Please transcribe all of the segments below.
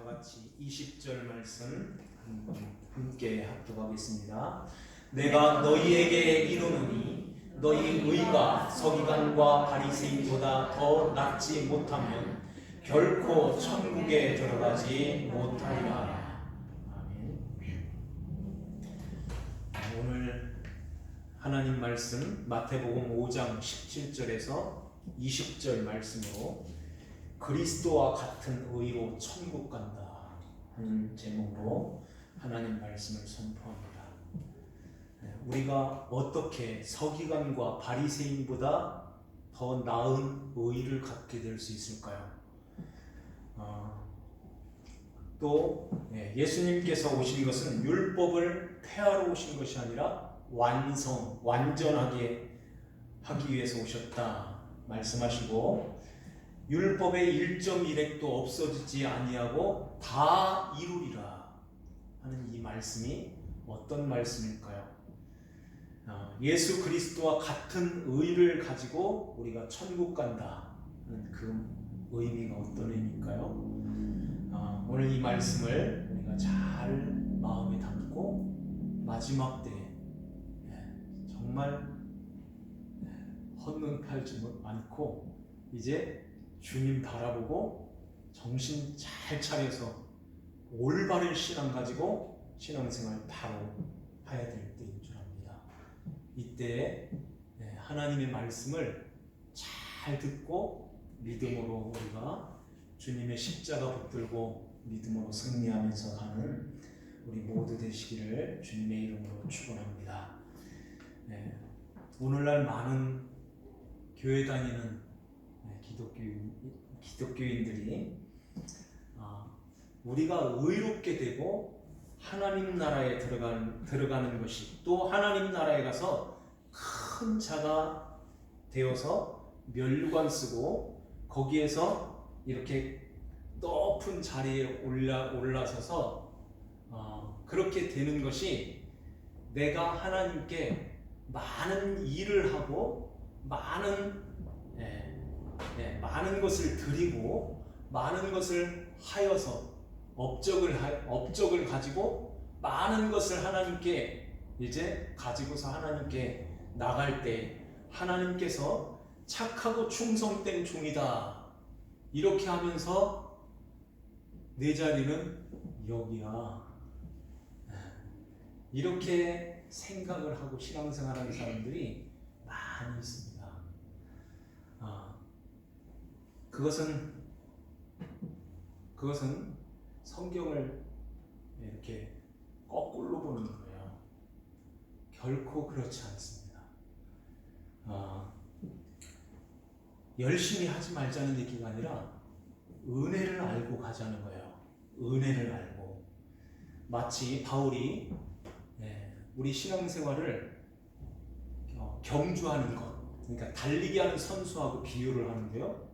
다 같이 20절 말씀 함께 합독하겠습니다. 내가 너희에게 이르노니 너희 의가 서기관과 바리새인보다 더 낫지 못하면 결코 천국에 들어가지 못하리라. 아멘. 오늘 하나님 말씀 마태복음 5장 17절에서 20절 말씀으로 그리스도와 같은 의로 천국 간다 하는 제목으로 하나님 말씀을 선포합니다. 우리가 어떻게 서기관과 바리새인보다 더 나은 의를 갖게 될 수 있을까요? 또 예수님께서 오신 것은 율법을 폐하러 오신 것이 아니라 완전하게 하기 위해서 오셨다 말씀하시고, 율법의 1.1획도 없어지지 아니하고 다 이루리라 하는 이 말씀이 어떤 말씀일까요? 예수 그리스도와 같은 의를 가지고 우리가 천국 간다 하는 그 의미가 어떤 의미일까요? 오늘 이 말씀을 우리가 잘 마음에 담고 마지막 때에 정말 헛눈팔지 않고 이제 주님 바라보고 정신 잘 차려서 올바른 신앙 가지고 신앙생활 바로 해야 될 때인 줄 압니다. 이때 하나님의 말씀을 잘 듣고 믿음으로 우리가 주님의 십자가 붙들고 믿음으로 승리하면서 가는 우리 모두 되시기를 주님의 이름으로 축원합니다. 오늘날 많은 교회 다니는 기독교인들이 우리가 의롭게 되고 하나님 나라에 들어가는 것이, 또 하나님 나라에 가서 큰 자가 되어서 면류관 쓰고 거기에서 이렇게 높은 자리에 올라서서 그렇게 되는 것이 내가 하나님께 많은 일을 하고 많은 것을 드리고 많은 것을 하여서 업적을 가지고 많은 것을 하나님께 이제 가지고서 하나님께 나갈 때 하나님께서 착하고 충성된 종이다 이렇게 하면서 내 자리는 여기야 이렇게 생각을 하고 신앙생활하는 사람들이 많이 있습니다. 그것은 성경을 이렇게 거꾸로 보는 거예요. 결코 그렇지 않습니다. 열심히 하지 말자는 얘기가 아니라 은혜를 알고 가자는 거예요. 은혜를 알고. 마치 바울이 우리 신앙생활을 경주하는 것, 그러니까 달리기 하는 선수하고 비유를 하는데요.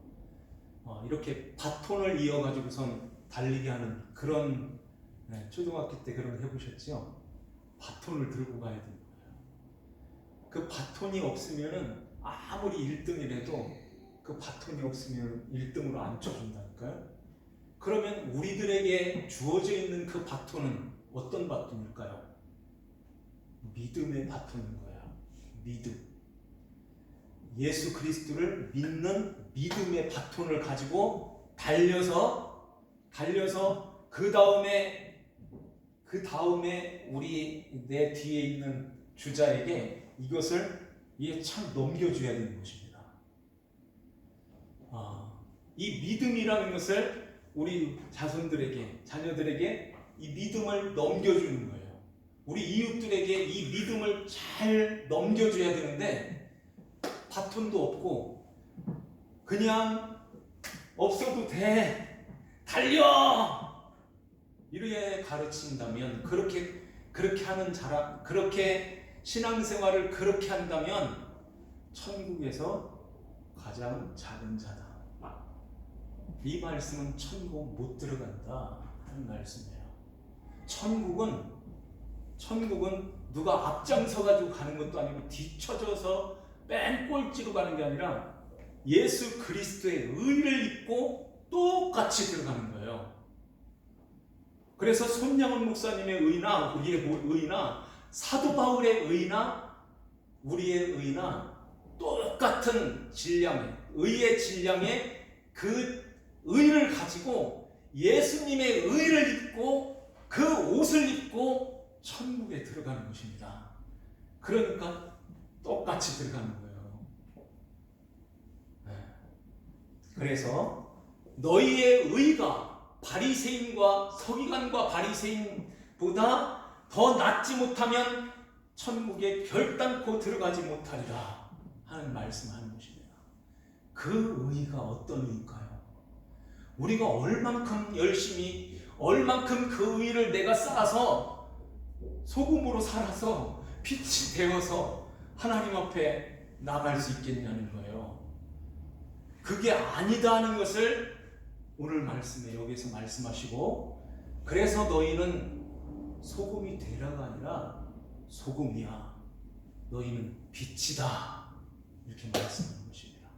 이렇게 바톤을 이어가지고선 달리기 하는 그런, 초등학교 때 그런 거 해보셨죠? 바톤을 들고 가야 되는 거예요. 그 바톤이 없으면은 아무리 1등이라도 그 바톤이 없으면 1등으로 안 쳐준다니까요. 그러면 우리들에게 주어져 있는 그 바톤은 어떤 바톤일까요? 믿음의 바톤인 거예요. 믿음. 예수 그리스도를 믿는 믿음의 바톤을 가지고 달려서 그 다음에 우리 내 뒤에 있는 주자에게 이것을 참 넘겨줘야 되는 것입니다. 이 믿음이라는 것을 우리 자녀들에게 이 믿음을 넘겨주는 거예요. 우리 이웃들에게 이 믿음을 잘 넘겨줘야 되는데 바톤도 없고 그냥 없어도 돼 달려 이렇게 가르친다면, 그렇게 하는 자라, 그렇게 신앙생활을 그렇게 한다면 천국에서 가장 작은 자다. 이 말씀은 천국 못 들어간다 하는 말씀이에요. 천국은 누가 앞장서 가지고 가는 것도 아니고 뒤쳐져서 맨 꼴찌로 가는 게 아니라 예수 그리스도의 의를 입고 똑같이 들어가는 거예요. 그래서 손양원 목사님의 의나 우리의 의나 사도 바울의 의나 우리의 의나 똑같은 질량의 의의 질량의 그 의를 가지고 예수님의 의를 입고 그 옷을 입고 천국에 들어가는 것입니다. 그러니까 똑같이 들어가는 거예요. 그래서 너희의 의가 바리새인과 서기관과 바리새인보다 더 낫지 못하면 천국에 결단코 들어가지 못하리라 하는 말씀하는 것입니다. 그 의가 어떤 의일까요? 우리가 얼만큼 열심히 얼만큼 그 의를 내가 쌓아서 소금으로 살아서 빛이 되어서 하나님 앞에 나갈 수 있겠냐는 거예요. 그게 아니다는 것을 오늘 말씀에 여기서 말씀하시고, 그래서 너희는 소금이 되라가 아니라 소금이야, 너희는 빛이다, 이렇게 말씀하는 것입니다.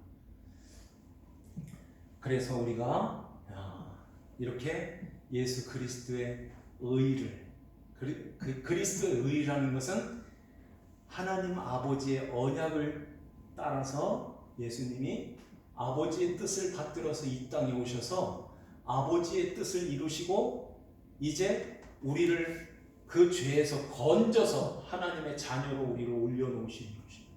그래서 우리가 이렇게 예수 그리스도의 의를, 그리스도의 의라는 것은 하나님 아버지의 언약을 따라서 예수님이 아버지의 뜻을 받들어서 이 땅에 오셔서 아버지의 뜻을 이루시고 이제 우리를 그 죄에서 건져서 하나님의 자녀로 우리를 올려놓으시는 것입니다.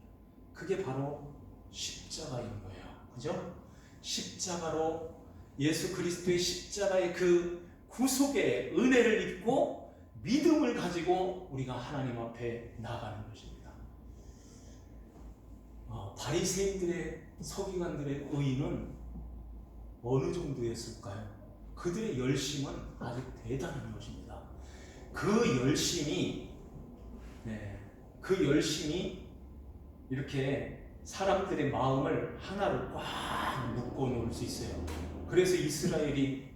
그게 바로 십자가인 거예요. 그죠? 십자가로 예수 그리스도의 십자가의 그 구속의 은혜를 입고 믿음을 가지고 우리가 하나님 앞에 나가는 것입니다. 바리새인들의 서기관들의 의는 어느 정도였을까요? 그들의 열심은 아주 대단한 것입니다. 그 열심이 이렇게 사람들의 마음을 하나로 꽉 묶어 놓을 수 있어요. 그래서 이스라엘이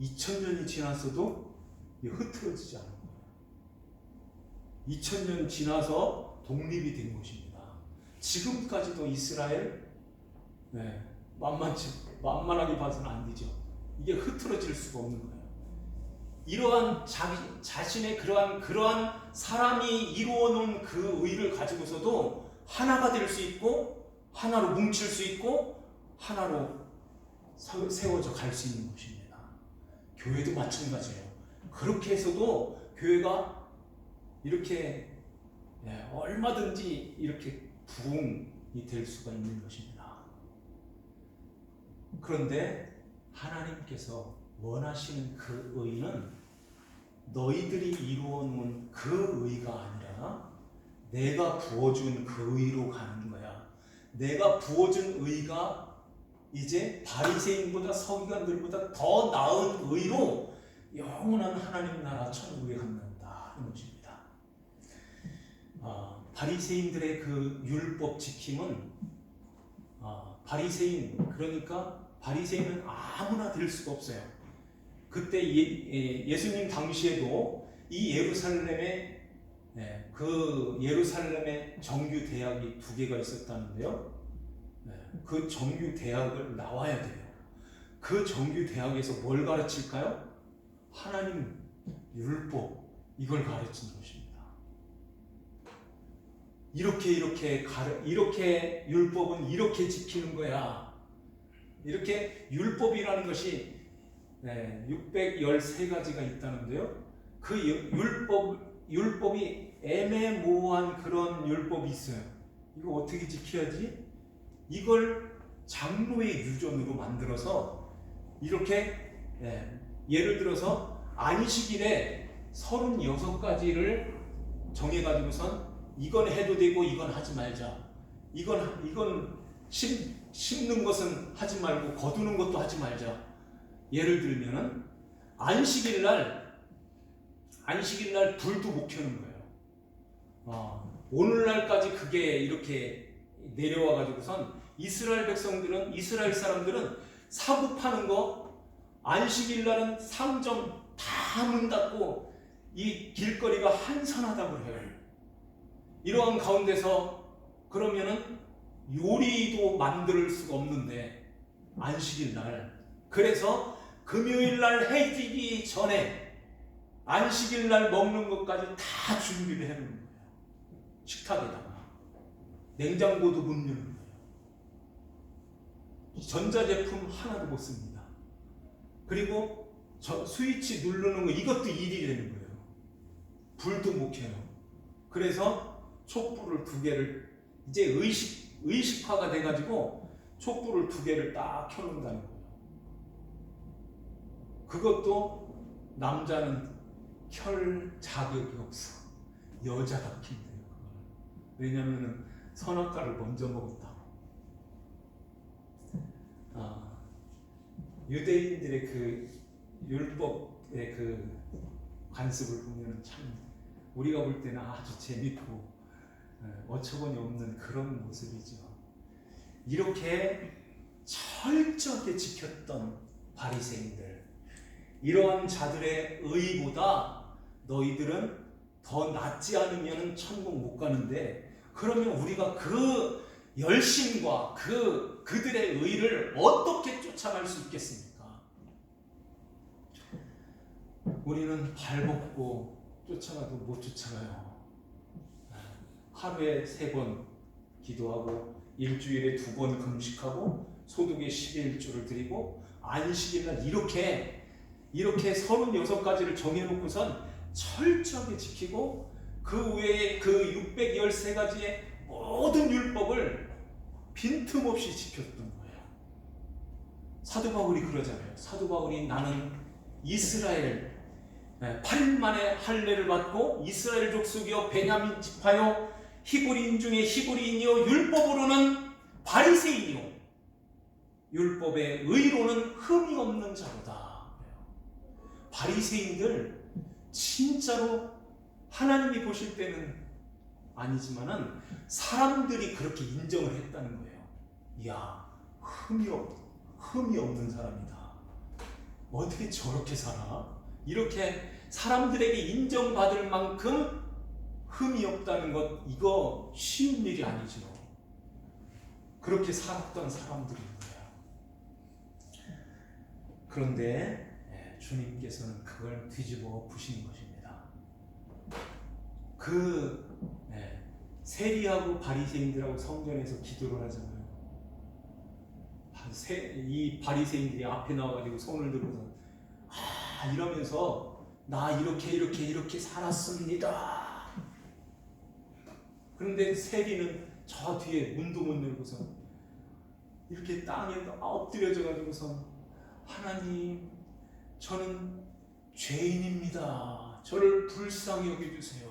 2000년이 지났어도 흐트러지지 않은 거예요. 2000년 지나서 독립이 된 것입니다. 지금까지도 이스라엘 만만하게 봐서는 안 되죠. 이게 흐트러질 수가 없는 거예요. 이러한 자신의 그러한 사람이 이루어 놓은 그 의를 가지고서도 하나가 될 수 있고 하나로 뭉칠 수 있고 하나로 세워져 갈 수 있는 것입니다. 교회도 마찬가지예요. 그렇게 해서도 교회가 이렇게 얼마든지 이렇게 부흥이 될 수가 있는 것입니다. 그런데 하나님께서 원하시는 그 의는 너희들이 이루어 놓은 그 의가 아니라 내가 부어준 그 의로 가는 거야. 내가 부어준 의가 이제 바리새인보다 서기관들보다 더 나은 의로 영원한 하나님 나라 천국에 갖는다 하는 것입니다. 바리새인들의 그 율법 지킴은 그러니까 바리새인은 아무나 될 수가 없어요. 그때 예수님 당시에도 이 예루살렘에 정규 대학이 2개가 있었다는데요. 그 정규 대학을 나와야 돼요. 그 정규 대학에서 뭘 가르칠까요? 하나님 율법, 이걸 가르치는 것입니다. 이렇게 율법은 이렇게 지키는 거야. 이렇게 율법이라는 것이 613가지가 있다는데요. 그 율법이 애매모호한 그런 율법이 있어요. 이거 어떻게 지켜야지? 이걸 장로의 유전으로 만들어서 이렇게 예를 들어서 안식일에 36가지를 정해가지고선 이건 해도 되고 이건 하지 말자. 이건 심는 것은 하지 말고 거두는 것도 하지 말자. 예를 들면은 안식일 날 불도 못 켜는 거예요. 오늘날까지 그게 이렇게 내려와 가지고선 이스라엘 사람들은 사고 파는 거, 안식일 날은 상점 다 문 닫고 이 길거리가 한산하다고 해요. 이러한 가운데서 그러면은 요리도 만들 수가 없는데 안식일 날, 그래서 금요일 날 해 지기 전에 안식일 날 먹는 것까지 다 준비를 해놓는 거예요. 식탁에다가 냉장고도 못 여는 거예요. 전자제품 하나도 못 씁니다. 그리고 스위치 누르는 거 이것도 일이 되는 거예요. 불도 못 켜요. 그래서 촛불을 2개를 이제 의식화가 돼가지고 촛불을 2개를 딱 켜놓는다는 거예요. 그것도 남자는 켤 자격이 없어. 여자가 킨대요. 왜냐하면 선악과를 먼저 먹었다고. 유대인들의 그 율법의 그 관습을 보면 참 우리가 볼 때는 아주 재밌고 어처구니 없는 그런 모습이죠. 이렇게 철저하게 지켰던 바리새인들, 이러한 자들의 의보다 너희들은 더 낫지 않으면 천국 못 가는데, 그러면 우리가 그 열심과 그들의 의를 어떻게 쫓아갈 수 있겠습니까? 우리는 발벗고 쫓아가도 못 쫓아가요. 하루에 3번 기도하고 일주일에 2번 금식하고 소득의 11조를 드리고 안식일날 이렇게 36가지를 정해놓고선 철저하게 지키고 그 외에 그 613가지의 모든 율법을 빈틈없이 지켰던 거예요. 사도 바울이 그러잖아요. 사도 바울이 나는 이스라엘 8일 만에 할례를 받고 이스라엘 족속이요 베냐민 지파요 히브리인 중에 히브리인이요 율법으로는 바리새인이요 율법의 의로는 흠이 없는 자로다. 바리새인들 진짜로 하나님이 보실 때는 아니지만은 사람들이 그렇게 인정을 했다는 거예요. 이야, 흠이 없는 사람이다. 어떻게 저렇게 살아? 이렇게 사람들에게 인정받을 만큼 흠이 없다는 것, 이거 쉬운 일이 아니죠. 그렇게 살았던 사람들인 거예요. 그런데 주님께서는 그걸 뒤집어 부신 것입니다. 세리하고 바리새인들하고 성전에서 기도를 하잖아요. 이 바리새인들이 앞에 나와가지고 손을 들고서 이러면서 나 이렇게 살았습니다. 그런데 세리는 저 뒤에 문도 못 열고서 이렇게 땅에 엎드려져 가지고서 하나님, 저는 죄인입니다. 저를 불쌍히 여겨주세요.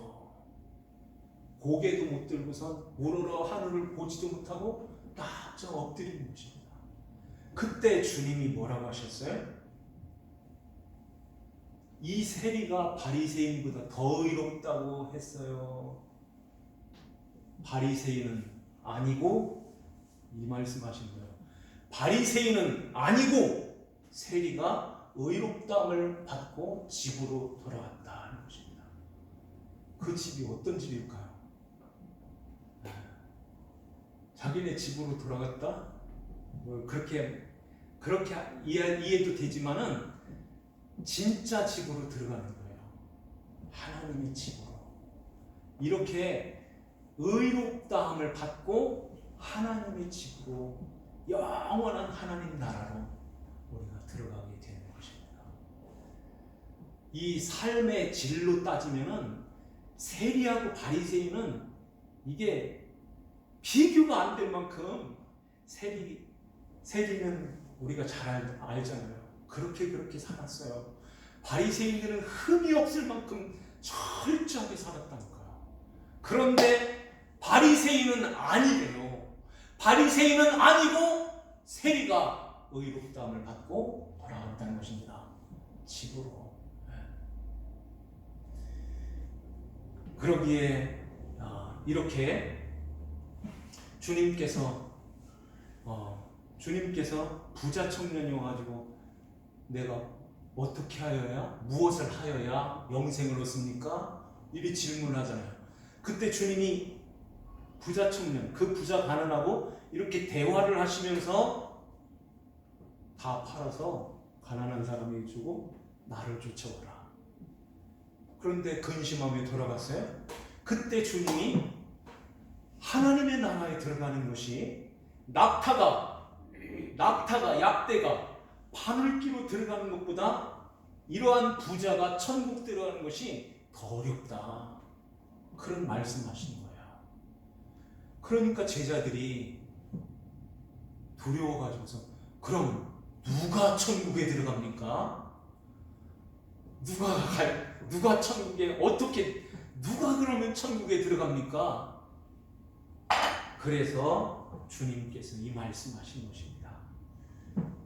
고개도 못 들고선 우러러 하늘을 보지도 못하고 딱 저 엎드리는 것입니다. 그때 주님이 뭐라고 하셨어요? 이 세리가 바리새인보다 더 의롭다고 했어요. 바리새인은 아니고, 이 말씀하신 거예요. 바리새인은 아니고 세리가 의롭다함을 받고 집으로 돌아갔다는 것입니다. 그 집이 어떤 집일까요? 자기네 집으로 돌아갔다? 그렇게 이해도 되지만은 진짜 집으로 들어가는 거예요. 하나님의 집으로. 이렇게 의롭다함을 받고 하나님의 집으로, 영원한 하나님 나라로 우리가 들어가게 되는 것입니다. 이 삶의 질로 따지면은 세리하고 바리새인은 이게 비교가 안 될 만큼, 세리는 우리가 잘 알잖아요. 그렇게 살았어요. 바리새인들은 흠이 없을 만큼 철저하게 살았다는 거예요. 그런데 바리새인은 아니래요. 바리새인은 아니고 세리가 의롭다함을 받고 돌아갔다는 것입니다. 집으로. 그러기에 이렇게 주님께서 부자 청년이 와가지고 내가 어떻게 하여야, 무엇을 하여야 영생을 얻습니까? 이렇게 질문하잖아요. 그때 주님이 부자 청년, 그 부자 가난하고 이렇게 대화를 하시면서 다 팔아서 가난한 사람에게 주고 나를 쫓아오라. 그런데 근심하며 돌아갔어요. 그때 주님이 하나님의 나라에 들어가는 것이 낙타가 약대가 바늘기로 들어가는 것보다 이러한 부자가 천국 들어가는 것이 더 어렵다. 그런 말씀하시는 거예요. 그러니까 제자들이 두려워가지고서 그럼 누가 천국에 들어갑니까? 누가 천국에 누가 그러면 천국에 들어갑니까? 그래서 주님께서 이 말씀하신 것입니다.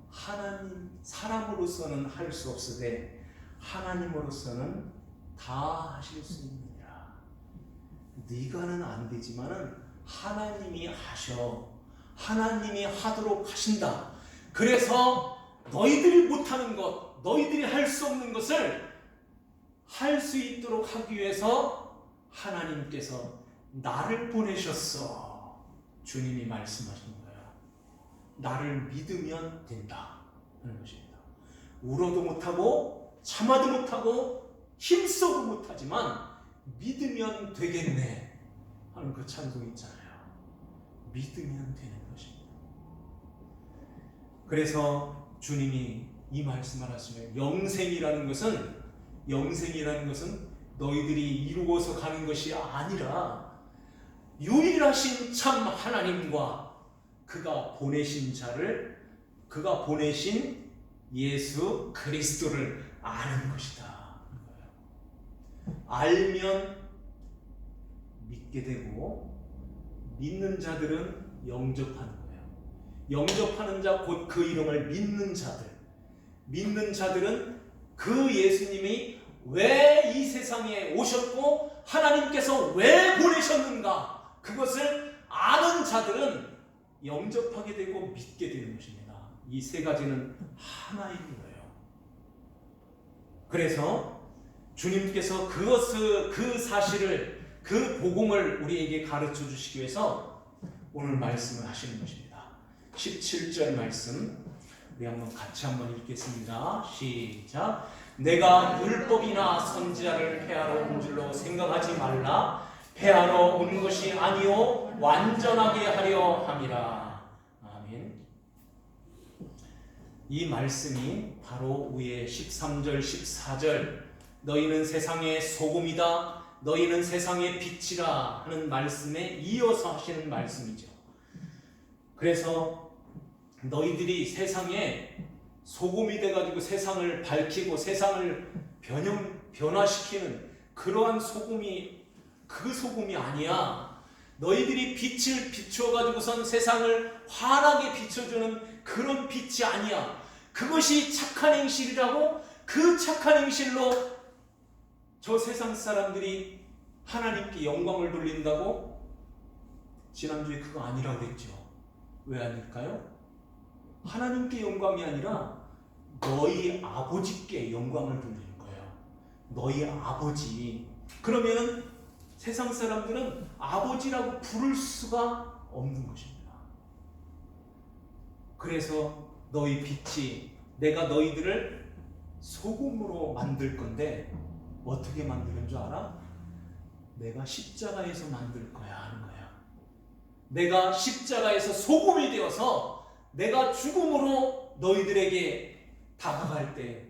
하나님, 사람으로서는 할 수 없으되 하나님으로서는 다 하실 수 있느니라. 네가는 안 되지만은 하나님이 하셔. 하나님이 하도록 하신다. 그래서 너희들이 못하는 것, 너희들이 할 수 없는 것을 할 수 있도록 하기 위해서 하나님께서 나를 보내셨어. 주님이 말씀하시는 거예요. 나를 믿으면 된다 하는 것입니다. 울어도 못하고 참아도 못하고 힘써도 못하지만 믿으면 되겠네 하는 그 찬송 있잖아요. 믿으면 되는 것입니다. 그래서 주님이 이 말씀을 하시면 영생이라는 것은 너희들이 이루어서 가는 것이 아니라 유일하신 참 하나님과 그가 보내신 예수 그리스도를 아는 것이다. 알면 믿게 되고 믿는 자들은 영접하는 거예요. 영접하는 자 곧 그 이름을 믿는 자들은 그 예수님이 왜 이 세상에 오셨고 하나님께서 왜 보내셨는가 그것을 아는 자들은 영접하게 되고 믿게 되는 것입니다. 이 세 가지는 하나인 거예요. 그래서 주님께서 그 사실을, 그 복음을 우리에게 가르쳐 주시기 위해서 오늘 말씀을 하시는 것입니다. 17절 말씀 우리 같이 한번 읽겠습니다. 시작. 내가 율법이나 선지자를 폐하러 온 줄로 생각하지 말라. 폐하러 온 것이 아니요 완전하게 하려 함이라. 아멘. 이 말씀이 바로 위에 13절 14절 너희는 세상의 소금이다 너희는 세상의 빛이라 하는 말씀에 이어서 하시는 말씀이죠. 그래서 너희들이 세상에 소금이 돼가지고 세상을 밝히고 세상을 변화시키는 그러한 소금이 그 소금이 아니야. 너희들이 빛을 비추어가지고선 세상을 환하게 비춰주는 그런 빛이 아니야. 그것이 착한 행실이라고 그 착한 행실로 저 세상 사람들이 하나님께 영광을 돌린다고? 지난주에 그거 아니라고 그랬죠. 왜 아닐까요? 하나님께 영광이 아니라 너희 아버지께 영광을 돌리는 거예요. 너희 아버지. 그러면은 세상 사람들은 아버지라고 부를 수가 없는 것입니다. 그래서 너희 빛이 내가 너희들을 소금으로 만들 건데 어떻게 만드는 줄 알아? 내가 십자가에서 만들 거야 하는 거야. 내가 십자가에서 소금이 되어서 내가 죽음으로 너희들에게 다가갈 때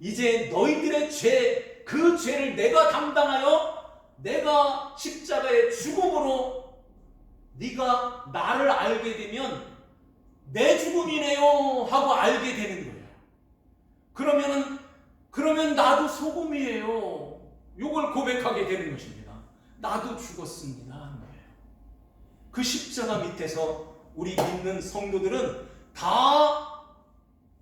이제 너희들의 죄, 그 죄를 내가 담당하여 내가 십자가의 죽음으로 네가 나를 알게 되면 내 죽음이네요 하고 알게 되는 거예요. 그러면 나도 소금이에요. 이걸 고백하게 되는 것입니다. 나도 죽었습니다 하는 거예요. 그 십자가 밑에서 우리 믿는 성도들은 다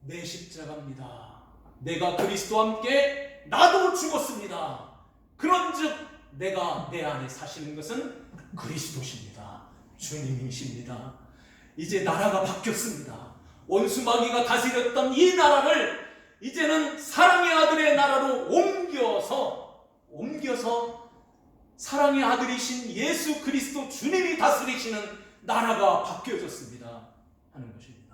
내 십자가입니다. 내가 그리스도와 함께 나도 죽었습니다. 그런즉 내가 내 안에 사시는 것은 그리스도십니다. 주님이십니다. 이제 나라가 바뀌었습니다. 원수 마귀가 다스렸던 이 나라를 이제는 사랑의 아들의 나라로 옮겨서 사랑의 아들이신 예수 그리스도 주님이 다스리시는 나라가 바뀌어졌습니다 하는 것입니다.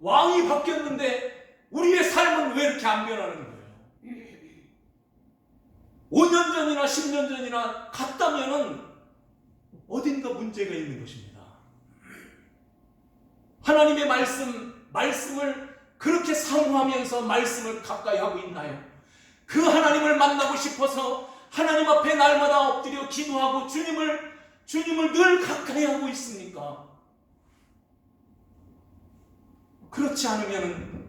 왕이 바뀌었는데 우리의 삶은 말은 왜 이렇게 안 변하는 거예요? 5년 전이나 10년 전이나 같다면은 어딘가 문제가 있는 것입니다. 하나님의 말씀을 그렇게 사모하면서 말씀을 가까이 하고 있나요? 그 하나님을 만나고 싶어서 하나님 앞에 날마다 엎드려 기도하고 주님을 늘 가까이 하고 있습니까? 그렇지 않으면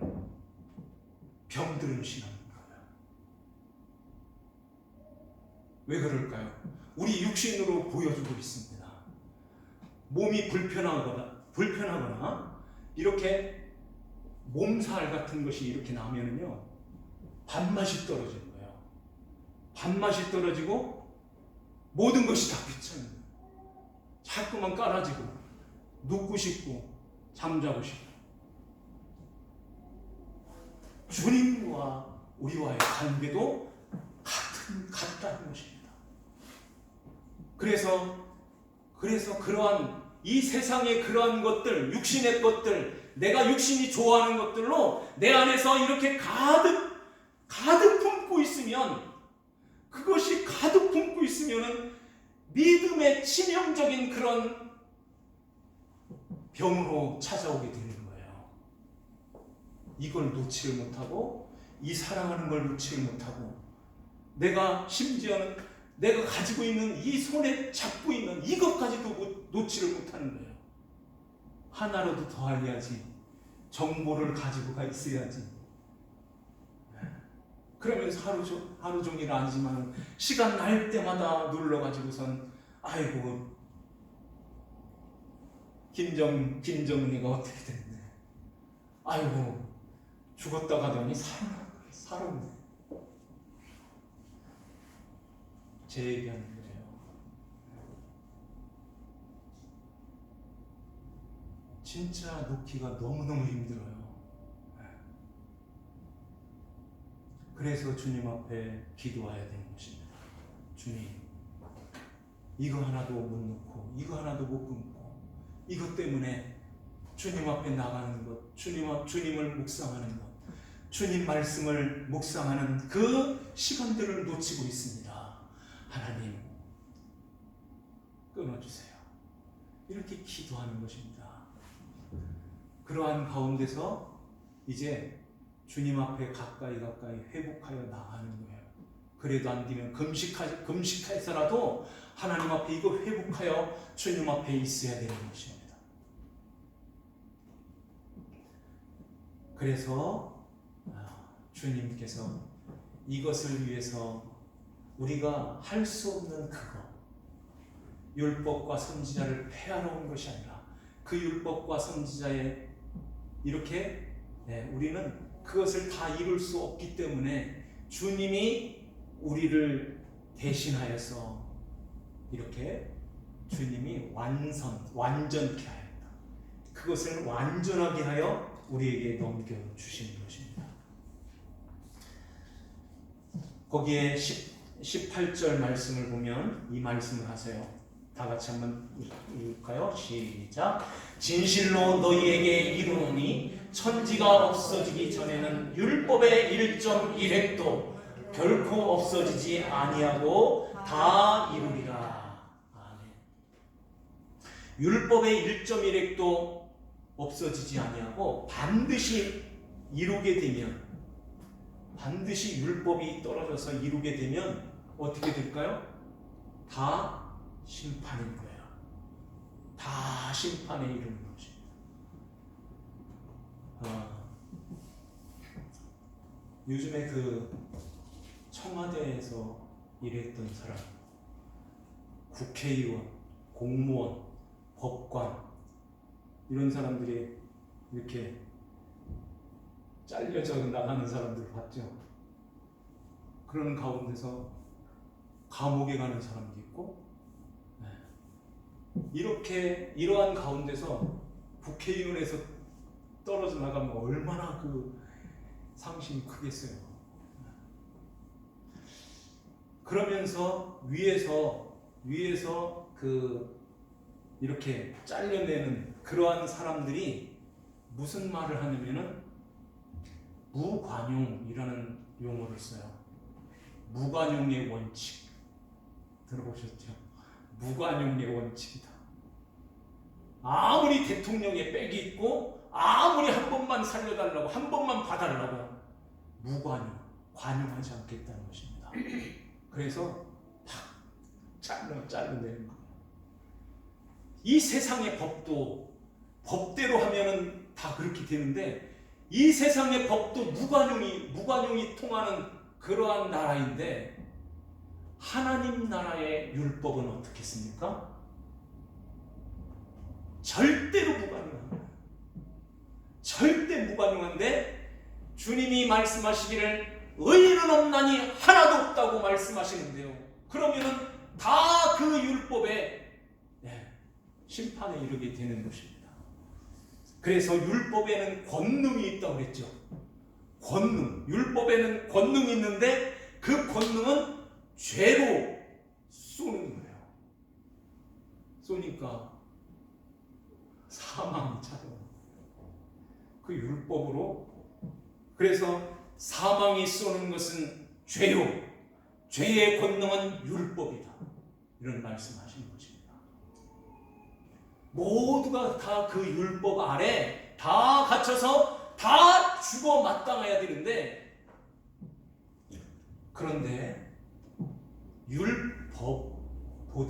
병들은 신앙입니다. 왜 그럴까요? 우리 육신으로 보여주고 있습니다. 몸이 불편하거나 이렇게 몸살 같은 것이 이렇게 나면은요, 밥맛이 떨어지는 거예요. 밥맛이 떨어지고 모든 것이 다 귀찮아요. 자꾸만 깔아지고 눕고 싶고 잠자고 싶고. 주님과 우리와의 관계도 같다는 것입니다. 그래서 그러한 이 세상의 그러한 것들, 육신의 것들, 내가 육신이 좋아하는 것들로 내 안에서 이렇게 가득 품고 있으면, 그것이 가득 품고 있으면은 믿음의 치명적인 그런 병으로 찾아오게 되는 거예요. 이걸 놓지를 못하고, 이 사랑하는 걸 놓지를 못하고, 심지어는 내가 가지고 있는 이 손에 잡고 있는 이것까지도 놓지를 못하는 거예요. 하나라도 더 알려야지, 정보를 가지고 있어야지. 그러면서 하루 종일 아니지만 시간 날 때마다 눌러가지고선 아이고 김정은이가 어떻게 됐네, 아이고 죽었다 가더니 살았네. 제 얘기하는 거예요. 진짜 놓기가 너무너무 힘들어요. 그래서 주님 앞에 기도해야 되는 것입니다. 주님, 이거 하나도 못 놓고, 이거 하나도 못 끊고, 이것 때문에 주님 앞에 나가는 것, 주님을 묵상하는 것, 주님 말씀을 묵상하는 그 시간들을 놓치고 있습니다. 하나님, 끊어주세요. 이렇게 기도하는 것입니다. 그러한 가운데서 이제 주님 앞에 가까이 회복하여 나가는 거예요. 그래도 안 되면 금식해서라도 하나님 앞에 이거 회복하여 주님 앞에 있어야 되는 것입니다. 그래서 주님께서 이것을 위해서 우리가 할 수 없는 그거, 율법과 선지자를 폐하러 온 것이 아니라 그 율법과 선지자의 이렇게 우리는 그것을 다 이룰 수 없기 때문에 주님이 우리를 대신하여서 이렇게 주님이 완전케 하였다. 그것을 완전하게 하여 우리에게 넘겨주시는 것입니다. 거기에 18절 말씀을 보면 이 말씀을 하세요. 다 같이 한번 읽을까요? 시작. 진실로 너희에게 이르노니 천지가 없어지기 전에는 율법의 1.1획도 결코 없어지지 아니하고 다 이루리라. 아멘. 율법의 1.1획도 없어지지 아니하고 반드시 이루게 되면, 반드시 율법이 떨어져서 이루게 되면 어떻게 될까요? 다 심판인 거예요. 다 심판에 이르는 것입니다. 요즘에 그 청와대에서 일했던 사람, 국회의원, 공무원, 법관, 이런 사람들이 이렇게 잘려져 나가는 사람들 봤죠? 그러는 가운데서 감옥에 가는 사람도 있고, 이러한 가운데서 국회의원에서 떨어져 나가면 얼마나 그 상심이 크겠어요. 그러면서 위에서 그 이렇게 잘려내는 그러한 사람들이 무슨 말을 하냐면은 무관용이라는 용어를 써요. 무관용의 원칙 들어보셨죠? 무관용의 원칙이다. 아무리 대통령에 빽이 있고 아무리 한 번만 살려달라고 한 번만 봐달라고 무관용, 관용하지 않겠다는 것입니다. 그래서 탁 잘라내는 거예요. 이 세상의 법도 법대로 하면은 다 그렇게 되는데 이 세상의 법도 무관용이 통하는 그러한 나라인데 하나님 나라의 율법은 어떻겠습니까? 절대로 무관용합니다. 절대 무관용한데 주님이 말씀하시기를 의인은 없나니 하나도 없다고 말씀하시는데요. 그러면은 다 그 율법에 심판에 이르게 되는 것입니다. 그래서 율법에는 권능이 있다고 그랬죠. 권능, 율법에는 권능이 있는데 그 권능은 죄로 쏘는 거예요. 쏘니까 사망이 찾아와요. 그 율법으로. 그래서 사망이 쏘는 것은 죄요. 죄의 권능은 율법이다. 이런 말씀하시는 것입니다. 모두가 다 그 율법 아래 다 갇혀서 다 죽어 마땅해야 되는데 그런데 율법보다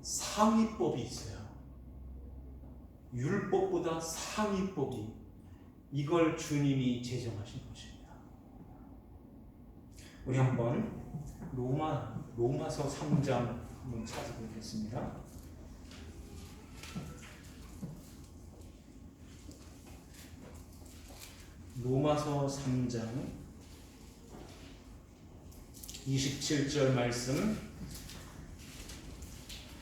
상위법이 있어요. 율법보다 상위법이 이걸 주님이 제정하신 것입니다. 우리 한번 로마서 3장 한번 찾아보겠습니다. 로마서 3장 27절 말씀.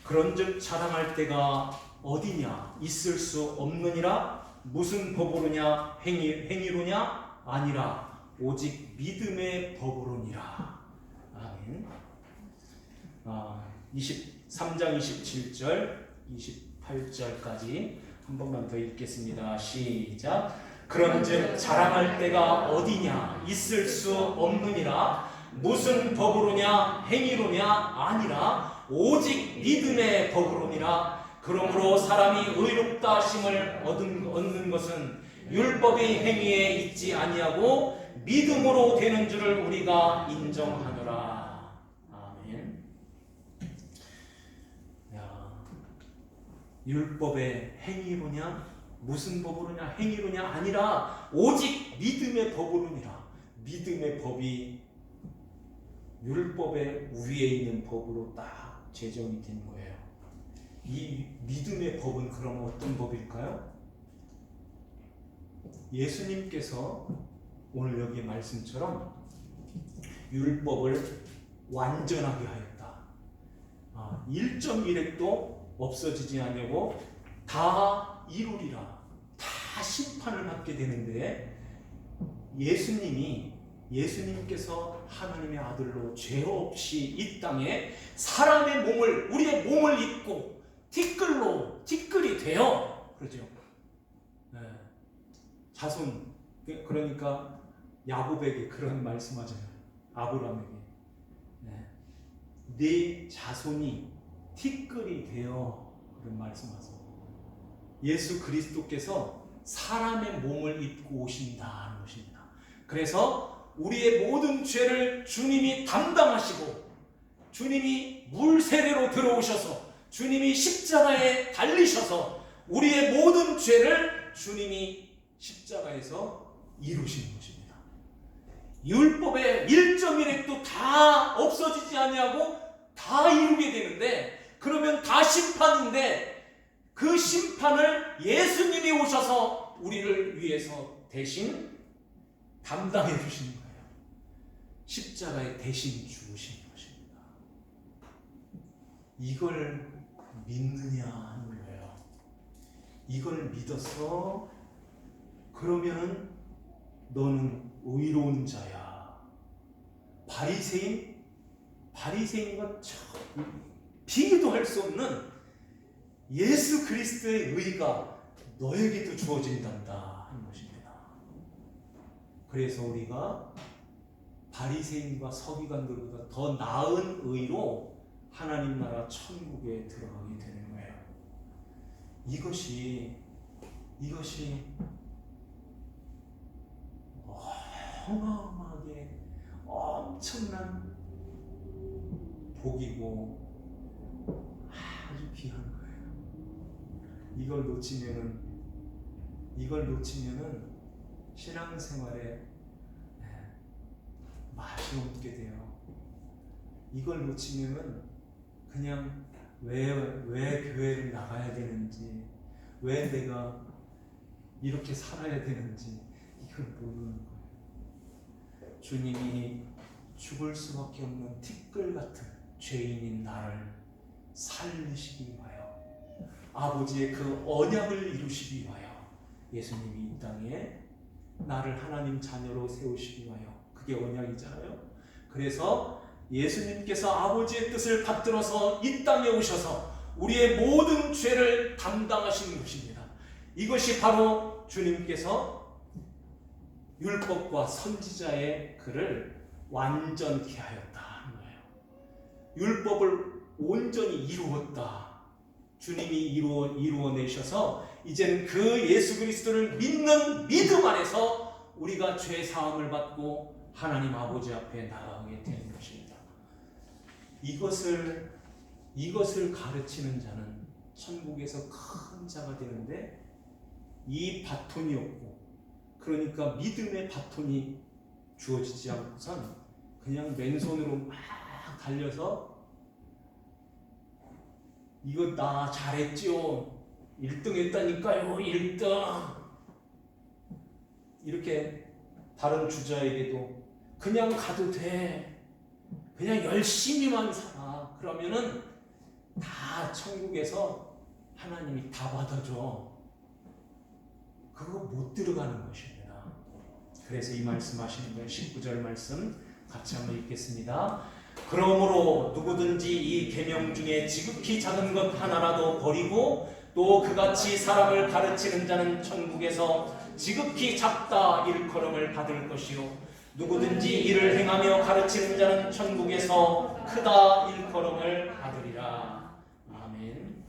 그런즉 자랑할 때가 어디냐? 있을 수 없느니라. 무슨 법으로냐? 행위로냐? 아니라 오직 믿음의 법으로니라. 아멘. 3장 27절 28절까지 한 번만 더 읽겠습니다. 시작. 그런즉 자랑할 때가 어디냐? 있을 수 없느니라. 무슨 법으로냐? 행위로냐? 아니라 오직 믿음의 법으로니라. 그러므로 사람이 의롭다 하심을 얻는 것은 율법의 행위에 있지 아니하고 믿음으로 되는 줄을 우리가 인정하노라. 아멘. 율법의 행위로냐? 무슨 법으로냐? 행위로냐? 아니라 오직 믿음의 법으로니라. 믿음의 법이 율법의 위에 있는 법으로 딱 제정이 된 거예요. 이 믿음의 법은 그럼 어떤 법일까요? 예수님께서 오늘 여기 말씀처럼 율법을 완전하게 하였다. 1.1획도 없어지지 않냐고 다 이루리라. 다 심판을 받게 되는데 예수님께서 하나님의 아들로 죄 없이 이 땅에 사람의 몸을, 우리의 몸을 입고 티끌이 되어, 그러죠. 자손, 그러니까 야곱에게 그런 말씀하잖아요. 아브라함에게 네 자손이 티끌이 되어, 그런 말씀하세요. 예수 그리스도께서 사람의 몸을 입고 오신다는 것입니다. 그래서 우리의 모든 죄를 주님이 담당하시고 주님이 물세례로 들어오셔서 주님이 십자가에 달리셔서 우리의 모든 죄를 주님이 십자가에서 이루시는 것입니다. 율법의 1.1획도 다 없어지지 아니하고 다 이루게 되는데, 그러면 다 심판인데 그 심판을 예수님이 오셔서 우리를 위해서 대신 담당해 주시는 거예요. 십자가에 대신 죽으신 것입니다. 이걸 믿느냐 하는 거예요. 이걸 믿어서 그러면은 너는 의로운 자야. 바리새인과 비교도 할 수 없는 예수 그리스도의 의가 너에게도 주어진단다 하는 것입니다. 그래서 우리가 바리새인과 서기관들보다 더 나은 의로 하나님 나라 천국에 들어가게 되는 거예요. 이것이 어마어마하게 엄청난 복이고 아주 귀한 거예요. 이걸 놓치면은 신앙생활에 맛이 없게 돼요. 이걸 놓치면은 그냥 왜 교회를 나가야 되는지, 왜 내가 이렇게 살아야 되는지 이걸 모르는 거예요. 주님이 죽을 수밖에 없는 티끌 같은 죄인인 나를 살리시기 위하여, 아버지의 그 언약을 이루시기 위하여 예수님이 이 땅에 나를 하나님 자녀로 세우시기 위하여, 그게 언약이잖아요. 그래서 예수님께서 아버지의 뜻을 받들어서 이 땅에 오셔서 우리의 모든 죄를 담당하신 것입니다. 이것이 바로 주님께서 율법과 선지자의 글을 완전케 하였다 하는 거예요. 율법을 온전히 이루었다. 주님이 이루어내셔서 이제는 그 예수 그리스도를 믿는 믿음 안에서 우리가 죄 사함을 받고 하나님 아버지 앞에 나가게 되는 것입니다. 이것을 가르치는 자는 천국에서 큰 자가 되는데, 이 바톤이 없고, 그러니까 믿음의 바톤이 주어지지 않고선 그냥 맨손으로 막 달려서 이거 나 잘했죠, 1등 했다니까요, 1등, 이렇게 다른 주자에게도 그냥 가도 돼, 그냥 열심히만 살아, 그러면은 다 천국에서 하나님이 다 받아줘. 그거 못 들어가는 것입니다. 그래서 이 말씀하시는 건 19절 말씀 같이 한번 읽겠습니다. 그러므로 누구든지 이 계명 중에 지극히 작은 것 하나라도 버리고 또 그같이 사람을 가르치는 자는 천국에서 지극히 작다 일컬음을 받을 것이요, 누구든지 이를 행하며 가르치는 자는 천국에서 크다 일컬음을 받으리라. 아멘.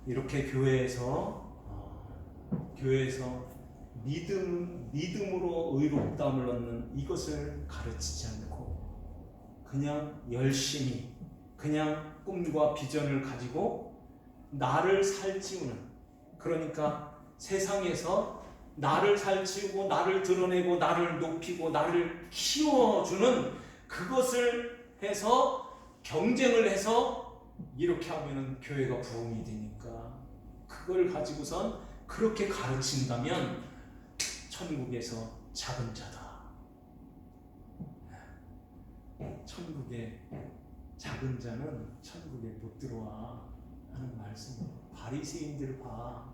이렇게 교회에서 믿음으로 의롭다함을 얻는 이것을 가르치지 않고 그냥 열심히, 그냥 꿈과 비전을 가지고 나를 살찌우는, 그러니까 세상에서 나를 살찌우고 나를 드러내고 나를 높이고 나를 키워주는 그것을 해서 경쟁을 해서 이렇게 하면은 교회가 부흥이 되니까, 그걸 가지고선 그렇게 가르친다면 천국에서 작은 자다. 천국에 작은 자는 천국에 못 들어와 하는 말씀으로, 바리새인들 봐,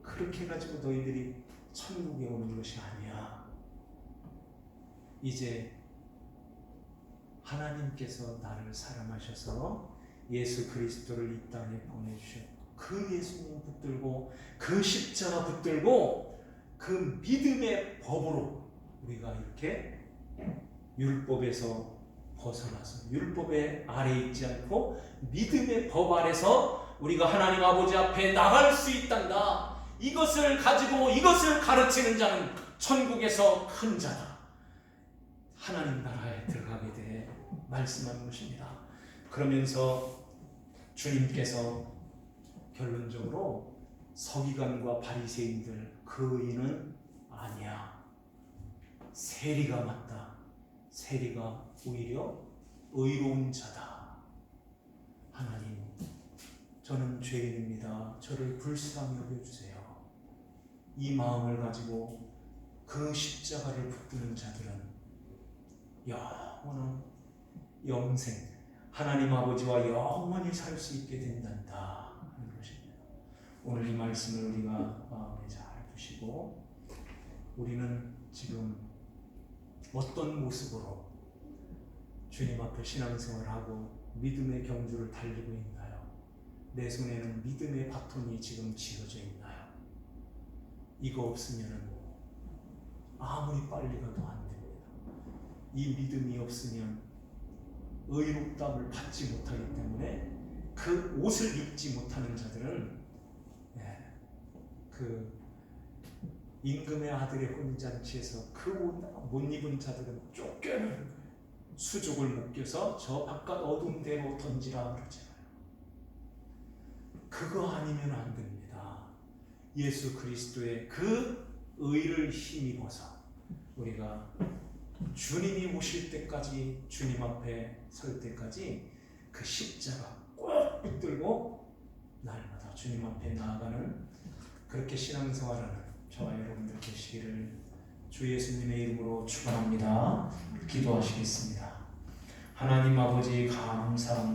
그렇게 해가지고 너희들이 천국에 오는 것이 아니야. 이제 하나님께서 나를 사랑하셔서 예수 그리스도를 이 땅에 보내주셨고, 그 예수님 붙들고 그 십자가 붙들고 그 믿음의 법으로 우리가 이렇게 율법에서 벗어나서 율법의 아래에 있지 않고 믿음의 법 아래서 우리가 하나님 아버지 앞에 나갈 수 있단다. 이것을 가지고 이것을 가르치는 자는 천국에서 큰 자다. 하나님 나라에 들어가게 돼 말씀하는 것입니다. 그러면서 주님께서 결론적으로 서기관과 바리새인들 그 의는 아니야, 세리가 맞다, 세리가 오히려 의로운 자다. 하나님, 저는 죄인입니다. 저를 불쌍히 여겨주세요. 이 마음을 가지고 그 십자가를 붙드는 자들은 영원한 영생, 하나님 아버지와 영원히 살 수 있게 된단다 하는 것입니다. 오늘 이 말씀을 우리가 마음에 잘 두시고, 우리는 지금 어떤 모습으로 주님 앞에 신앙생활하고 믿음의 경주를 달리고 있나요? 내 손에는 믿음의 바톤이 지금 쥐어져 있나요? 이거 없으면 아무리 빨리 가도 안 됩니다. 이 믿음이 없으면 의롭다함을 받지 못하기 때문에 그 옷을 입지 못하는 자들은 그 임금의 아들의 혼잔치에서 그 옷 못 입은 자들은 쫓겨나는 거예요. 수족을 묶여서 저 바깥 어두운 데로 던지라 그러잖아요. 그거 아니면 안 됩니다. 예수 그리스도의 그 의를 힘입어서 우리가 주님이 오실 때까지, 주님 앞에 설 때까지 그 십자가 꼭 붙들고 날마다 주님 앞에 나아가는 그렇게 신앙생활하는 저와 여러분들 되시기를 주 예수님의 이름으로 축원합니다. 기도하시겠습니다. 하나님 아버지 감사합니다.